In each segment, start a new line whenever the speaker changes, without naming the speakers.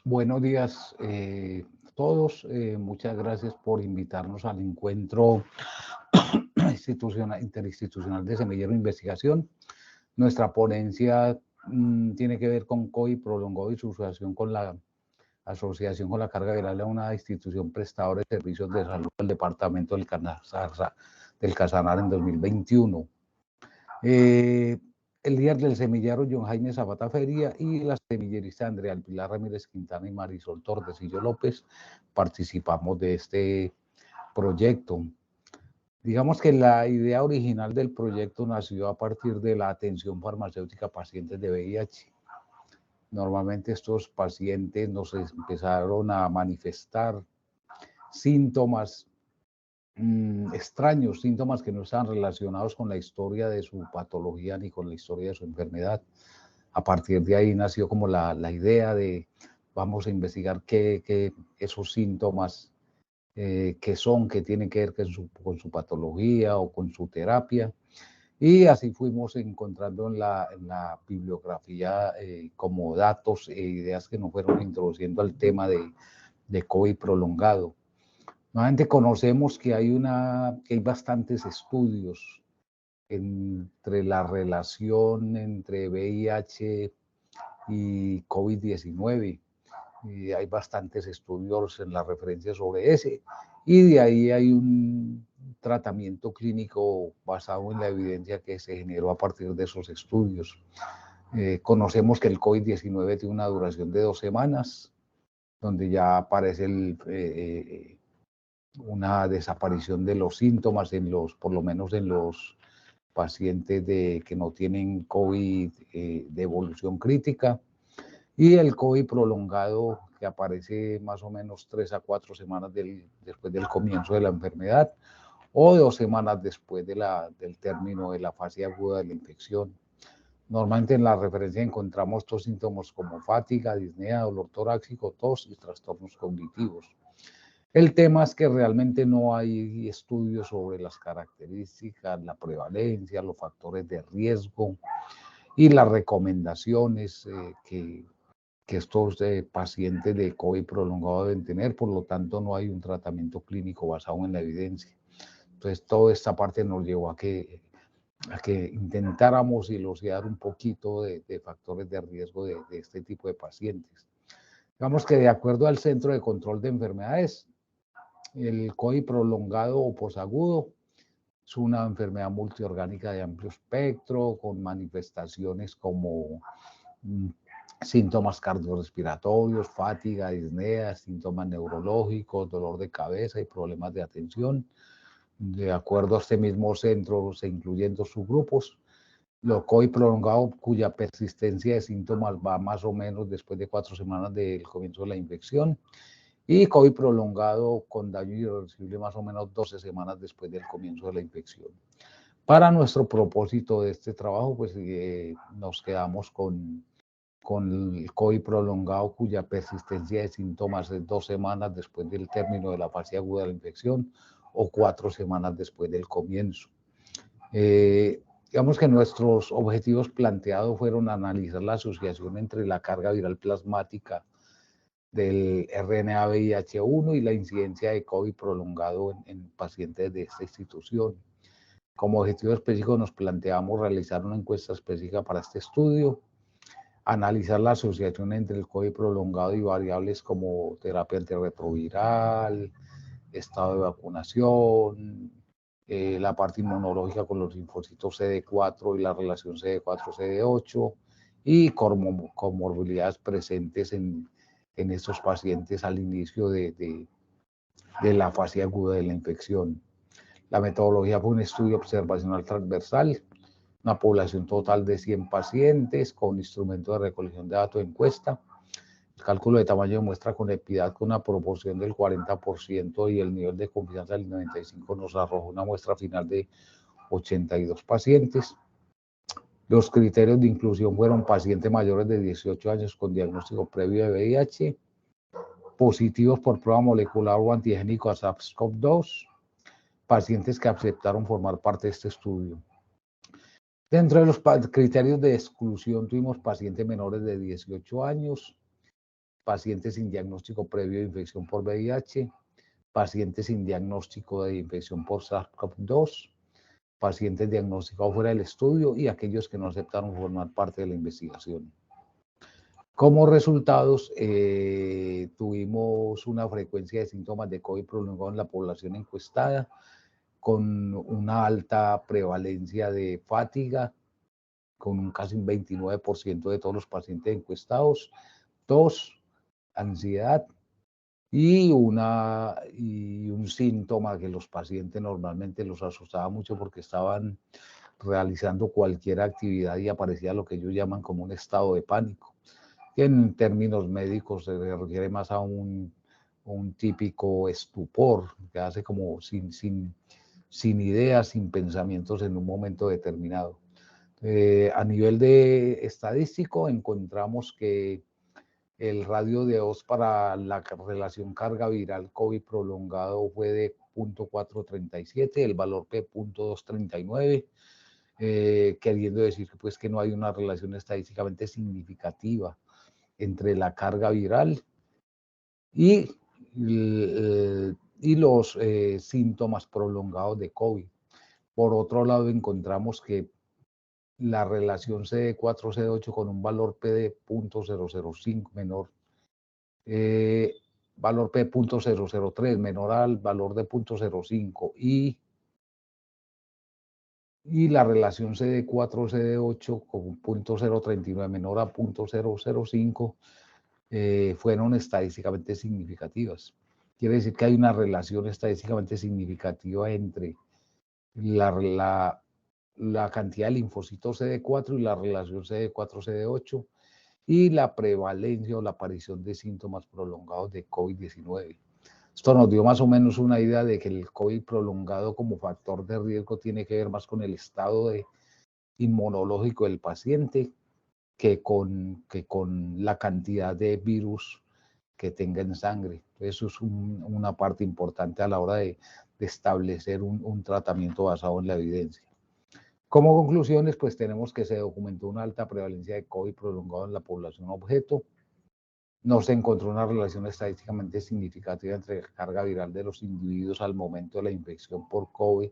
Buenos días a todos. Muchas gracias por invitarnos al encuentro interinstitucional de Semillero de Investigación. Nuestra ponencia tiene que ver con COVID prolongado y su asociación con la carga viral a una institución prestadora de servicios de salud del departamento del Casanare en 2021. El líder del semillero, John Jaime Zapata Feria, y la semillerista Andrea Pilar Ramírez Quintana y Marisol Tordesillo López participamos de este proyecto. Digamos que la idea original del proyecto nació a partir de la atención farmacéutica a pacientes de VIH. Normalmente estos pacientes nos empezaron a manifestar síntomas extraños, síntomas que no estaban relacionados con la historia de su patología ni con la historia de su enfermedad. A partir de ahí nació como la idea de vamos a investigar qué esos síntomas qué son, qué tienen que ver con su patología o con su terapia. Y así fuimos encontrando en la bibliografía como datos e ideas que nos fueron introduciendo al tema de COVID prolongado. Nuevamente conocemos que hay bastantes estudios entre la relación entre VIH y COVID-19. Y hay bastantes estudios en la referencia sobre ese. Y de ahí hay un tratamiento clínico basado en la evidencia que se generó a partir de esos estudios. Conocemos que el COVID-19 tiene una duración de 2 semanas, donde ya aparece una desaparición de los síntomas por lo menos en los pacientes que no tienen COVID de evolución crítica, y el COVID prolongado que aparece más o menos 3 a 4 semanas después del comienzo de la enfermedad o 2 semanas después del término de la fase aguda de la infección. Normalmente en la referencia encontramos estos síntomas como fatiga, disnea, dolor torácico, tos y trastornos cognitivos. El tema es que realmente no hay estudios sobre las características, la prevalencia, los factores de riesgo y las recomendaciones que estos pacientes de COVID prolongado deben tener. Por lo tanto, no hay un tratamiento clínico basado en la evidencia. Entonces, toda esta parte nos llevó a que intentáramos dilucidar un poquito de factores de riesgo de este tipo de pacientes. Digamos que de acuerdo al Centro de Control de Enfermedades, el COVID prolongado o posagudo es una enfermedad multiorgánica de amplio espectro, con manifestaciones como síntomas cardiorrespiratorios, fatiga, disnea, síntomas neurológicos, dolor de cabeza y problemas de atención. De acuerdo a este mismo centro, se incluyen 2 subgrupos: lo COVID prolongado, cuya persistencia de síntomas va más o menos después de 4 semanas del comienzo de la infección, y COVID prolongado con daño irreversible más o menos 12 semanas después del comienzo de la infección. Para nuestro propósito de este trabajo, pues nos quedamos con el COVID prolongado, cuya persistencia de síntomas es 2 semanas después del término de la fase aguda de la infección o 4 semanas después del comienzo. Digamos que nuestros objetivos planteados fueron analizar la asociación entre la carga viral plasmática del RNA VIH1 y la incidencia de COVID prolongado en pacientes de esta institución. Como objetivo específico nos planteamos realizar una encuesta específica para este estudio, analizar la asociación entre el COVID prolongado y variables como terapia antirretroviral, estado de vacunación, la parte inmunológica con los linfocitos CD4 y la relación CD4-CD8 y comorbilidades presentes en estos pacientes al inicio de la fase aguda de la infección. La metodología fue un estudio observacional transversal, una población total de 100 pacientes con instrumento de recolección de datos de encuesta. El cálculo de tamaño de muestra con equidad con una proporción del 40% y el nivel de confianza del 95% nos arrojó una muestra final de 82 pacientes. Los criterios de inclusión fueron pacientes mayores de 18 años con diagnóstico previo de VIH, positivos por prueba molecular o antigénico a SARS-CoV-2, pacientes que aceptaron formar parte de este estudio. Dentro de los criterios de exclusión tuvimos pacientes menores de 18 años, pacientes sin diagnóstico previo de infección por VIH, pacientes sin diagnóstico de infección por SARS-CoV-2, pacientes diagnosticados fuera del estudio y aquellos que no aceptaron formar parte de la investigación. Como resultados, tuvimos una frecuencia de síntomas de COVID prolongado en la población encuestada, con una alta prevalencia de fatiga, con casi un 29% de todos los pacientes encuestados, tos, ansiedad y un síntoma que los pacientes normalmente los asustaba mucho porque estaban realizando cualquier actividad y aparecía lo que ellos llaman como un estado de pánico, que en términos médicos se refiere más a un típico estupor, que hace como sin ideas, sin pensamientos en un momento determinado. A nivel de estadístico, encontramos que el radio de Oz para la relación carga viral COVID prolongado fue de 0.437, el valor P 0.239, queriendo decir pues, que no hay una relación estadísticamente significativa entre la carga viral y los síntomas prolongados de COVID. Por otro lado, encontramos que la relación CD4-CD8 con un valor P de 0.005 menor, valor P 0.003 menor al valor de 0.05 y la relación CD4-CD8 con 0.039 menor a 0.005 fueron estadísticamente significativas. Quiere decir que hay una relación estadísticamente significativa entre la cantidad de linfocitos CD4 y la relación CD4-CD8 y la prevalencia o la aparición de síntomas prolongados de COVID-19. Esto nos dio más o menos una idea de que el COVID prolongado como factor de riesgo tiene que ver más con el estado inmunológico del paciente que con la cantidad de virus que tenga en sangre. Eso es una parte importante a la hora de establecer un tratamiento basado en la evidencia. Como conclusiones, pues tenemos que se documentó una alta prevalencia de COVID prolongado en la población objeto. No se encontró una relación estadísticamente significativa entre la carga viral de los individuos al momento de la infección por COVID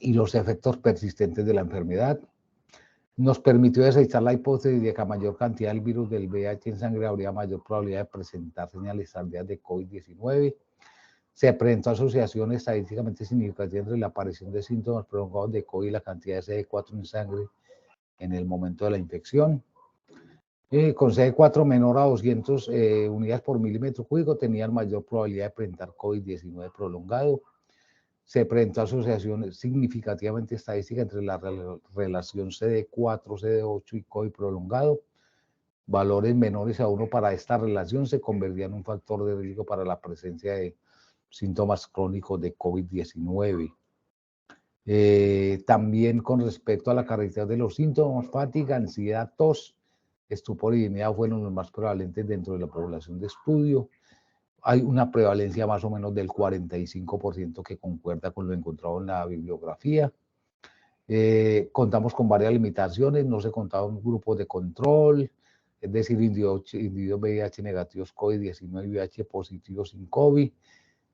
y los efectos persistentes de la enfermedad. Nos permitió desechar la hipótesis de que a mayor cantidad del virus del VIH en sangre habría mayor probabilidad de presentar señales tardías de COVID-19. Se presentó asociación estadísticamente significativa entre la aparición de síntomas prolongados de COVID y la cantidad de CD4 en sangre en el momento de la infección. Con CD4 menor a 200 unidades por milímetro cúbico tenían mayor probabilidad de presentar COVID-19 prolongado. Se presentó asociación significativamente estadística entre la relación CD4-CD8 y COVID prolongado. Valores menores a 1 para esta relación se convertían en un factor de riesgo para la presencia de síntomas crónicos de COVID-19. También con respecto a la característica de los síntomas, fatiga, ansiedad, tos, estupor y diarrea fueron los más prevalentes dentro de la población de estudio. Hay una prevalencia más o menos del 45% que concuerda con lo encontrado en la bibliografía. Contamos con varias limitaciones, no se contaban grupos de control, es decir, individuos VIH negativos COVID-19 y VIH positivos sin COVID.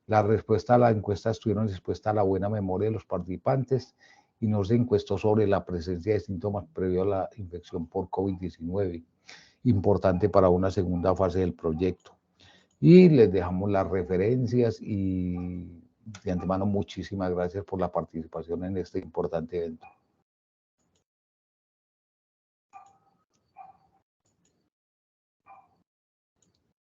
La respuesta a la encuesta estuvieron expuestas a la buena memoria de los participantes y no se encuestó sobre la presencia de síntomas previo a la infección por COVID-19, importante para una segunda fase del proyecto. Y les dejamos las referencias y de antemano muchísimas gracias por la participación en este importante evento.